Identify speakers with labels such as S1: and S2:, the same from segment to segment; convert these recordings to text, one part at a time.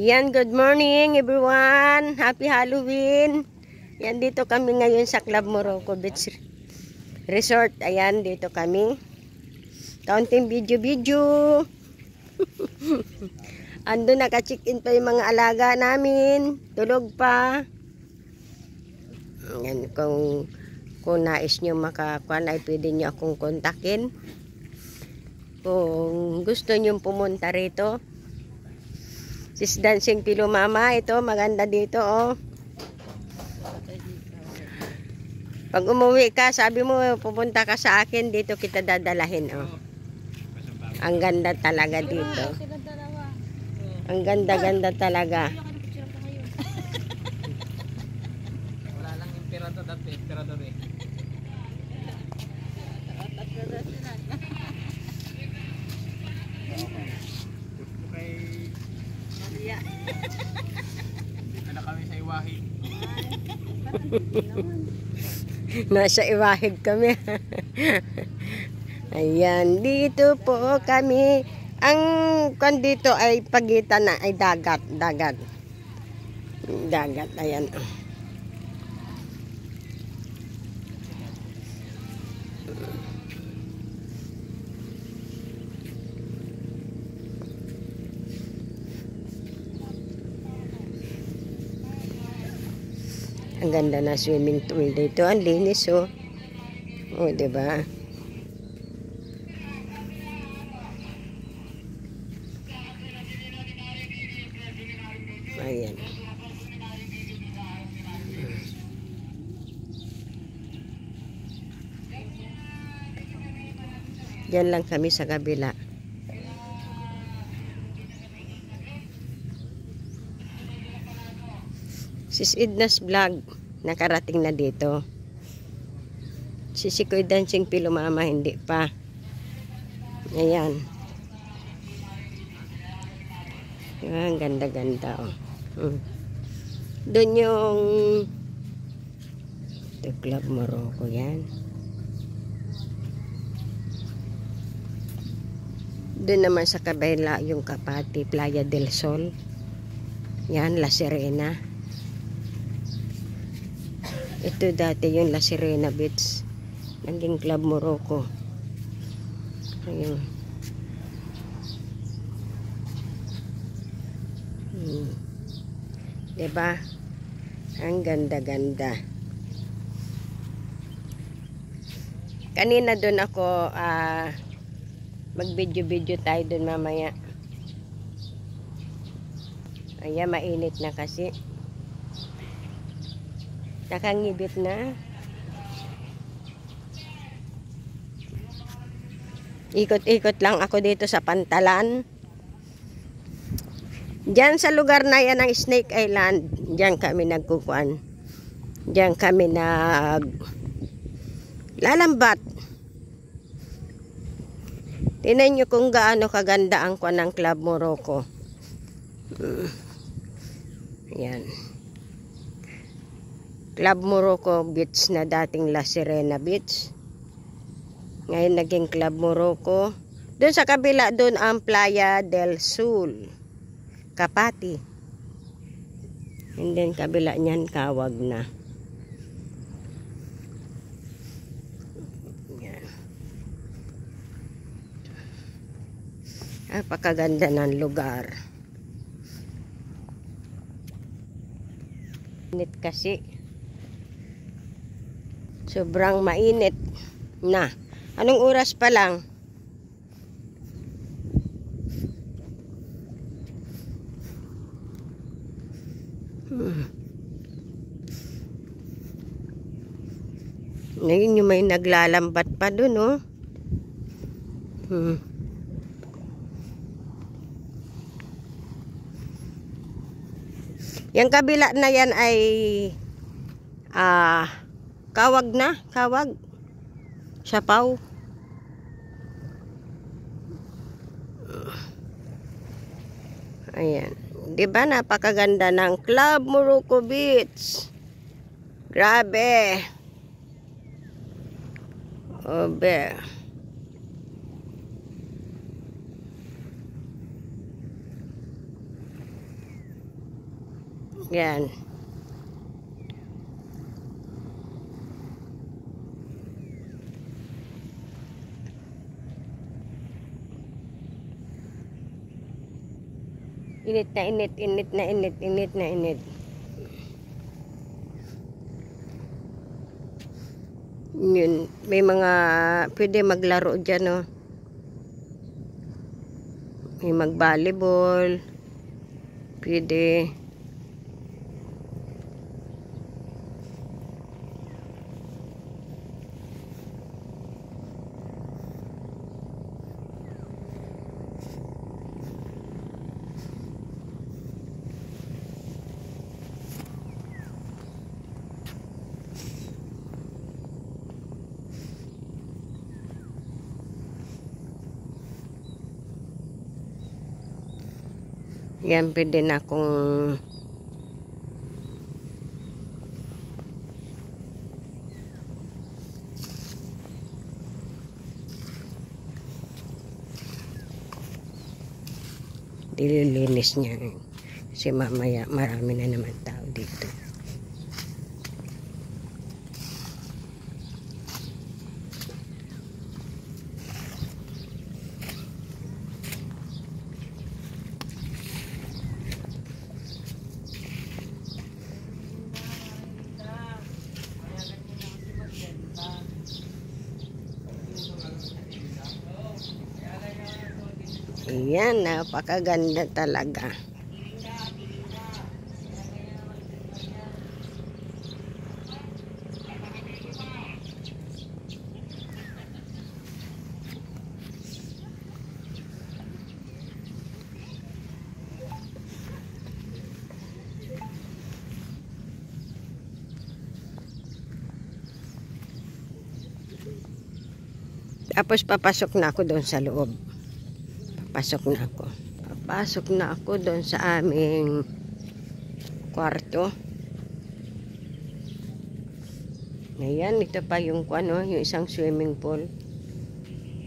S1: Yan, good morning everyone. Happy Halloween. Yan, dito kami ngayon sa Club Morocco Beach Resort. Ayan, dito kami. Kaunting video. Ando naka-check-in pa yung mga alaga namin. Tulog pa. Yan, kung nais nyo makakuan ay pwede nyo akong kontakin. Kung gusto nyo pumunta rito. Sis Dancing Pillow Mama, ito maganda dito oh. Pag umuwi ka, sabi mo pupunta ka sa akin, dito kita dadalahin oh. Ang ganda talaga dito. Ang ganda talaga.
S2: Wala lang yung pirata dati, pirata rin. Dito na kami sa Iwahig.
S1: Nasa Iwahig kami. Ayan, dito po kami. Ang kan dito ay pagitan na ay dagat. Ayan. Ang ganda na swimming pool dito. Ang linis oh. Oh, 'di ba? Ayan. Diyan lang kami sa kabila. Sis Edna's Vlog, nakarating na dito. Si Sikoy Dancing Pillow Mama, hindi pa. Ayan. Ang ganda oh. Doon yung The Club Morocco yan. Doon naman sa kabila yung Kapati, Playa del Sol. Yan, La Serena. Ito dati yung La Serena Beach. Naging Club Morocco. Ayun. Diba? Ang ganda. Kanina doon ako mag-video tayo doon mamaya. Ayan, mainit na kasi. Nakangibit na. Ikot-ikot lang ako dito sa Pantalan. Diyan sa lugar na yan ng Snake Island, diyan kami nagkukuan. Diyan kami lalambat. Tingnan nyo kung gaano kaganda ang kuan ng Club Morocco. Yan. Club Morocco Beach na dating La Serena Beach. Ngayon naging Club Morocco. Doon sa kabila, doon ang Playa del Sol. Kapati. And then kabila niyan, Kawag na. Yan. Napakaganda ng lugar. Init kasi. Sobrang mainit na. Anong oras pa lang? Ngayon yung may naglalambat pa dun, oh. Yung kabila na yan ay Kawag na, Kawag. Siapaw. Ayan. 'Di ba napakaganda ng Club Morocco Beach? Grabe. Obe. Yan. Init na init, init na init, init na init. Yun, may mga pwede maglaro dyan, no? May mag-volleyball. Pwede. Yan, pwede na akong dililinis niya. Kasi mamaya marami na naman tao dito. Ayan, napakaganda talaga. Tapos papasok na ako doon sa loob. Papasok na ako. Papasok na ako doon sa aming kwarto. Ayan, ito pa yung ano, yung isang swimming pool.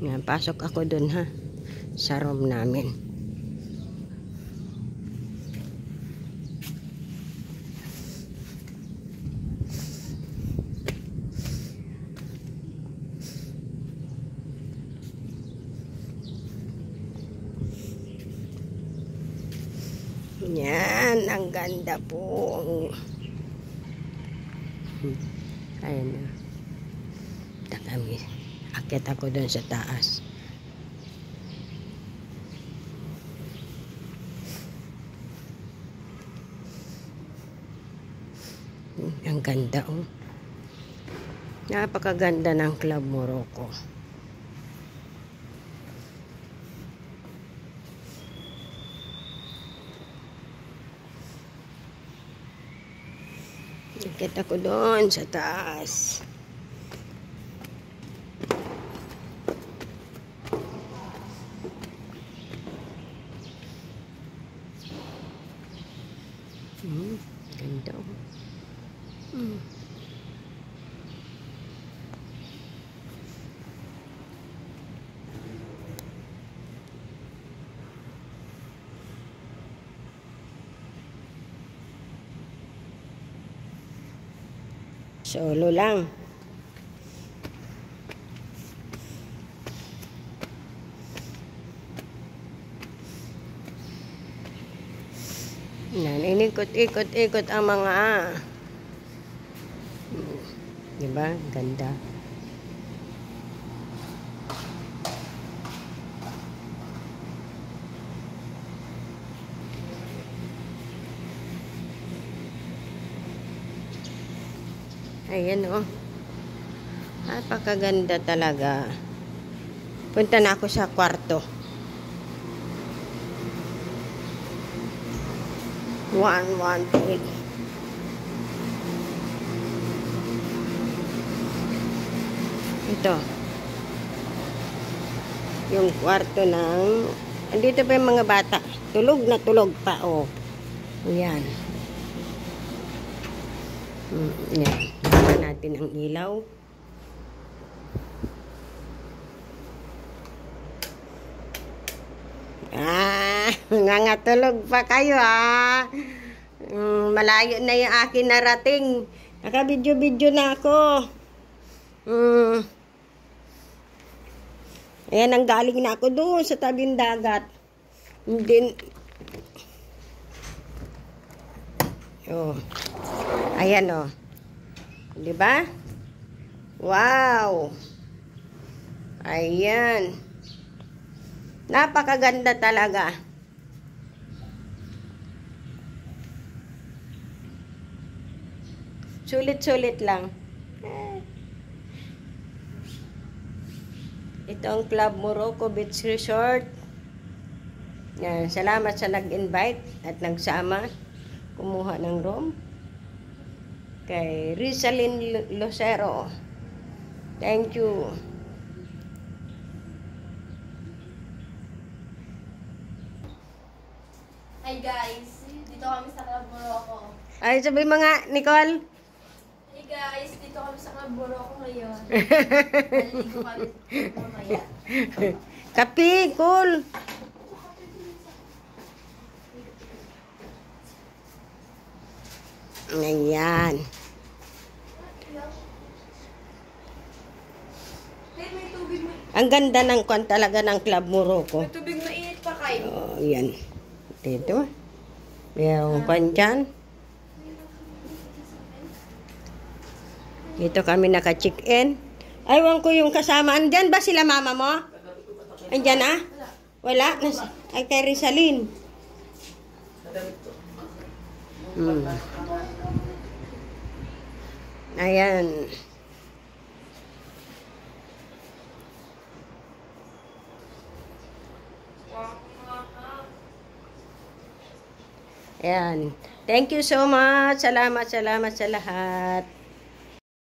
S1: Yan, pasok ako doon ha. Sa room namin. Yan, ang ganda po. Ayan na. Kami. Akit ako doon sa taas. Ang ganda oh. Napakaganda ng Club Morocco. Ikit ako doon sa taas. Ganda. Solo lang. Yan, inikot-ikot-ikot ang mga diba? Ganda. Ayan oh. Napakaganda talaga. Punta na ako sa kwarto. 118. Ito. Yung kwarto ng andito pa yung mga bata. Tulog na tulog pa oh. Ayan. Yan. Baba natin ang ilaw. Nangatulog pa kayo ah. Malayo na yung akin narating. Naka-video-video na ako. Ayan, ang galing na ako doon sa tabing dagat. Then, ayan o. Diba? Wow! Ayan. Napakaganda talaga. Sulit-sulit lang. Ito ang Club Morocco Beach Resort. Yan, salamat sa nag-invite at nagsama kumuha ng room. Kay Rizalyn Lucero. Thank you.
S3: Hi guys, dito kami sa Club Morocco.
S1: Ay, sabi mga, Nicole.
S3: Hey guys, dito kami sa Club Morocco ngayon. Naliligo kami mamaya.
S1: Kapi, cool. Ayan.
S3: Hey, may tubig mo.
S1: Ang ganda ng kwan talaga ng Club Morocco.
S3: May tubig mainit pa kayo.
S1: Oh, yan. Dito. Mayroong kwan dyan. Dito kami naka-check-in. Aywan ko yung kasamaan. Dyan ba sila mama mo? Andyan ah? Wala? Ay, kay Rizalyn. Ayan. Ayan. Thank you so much. Salamat sa lahat.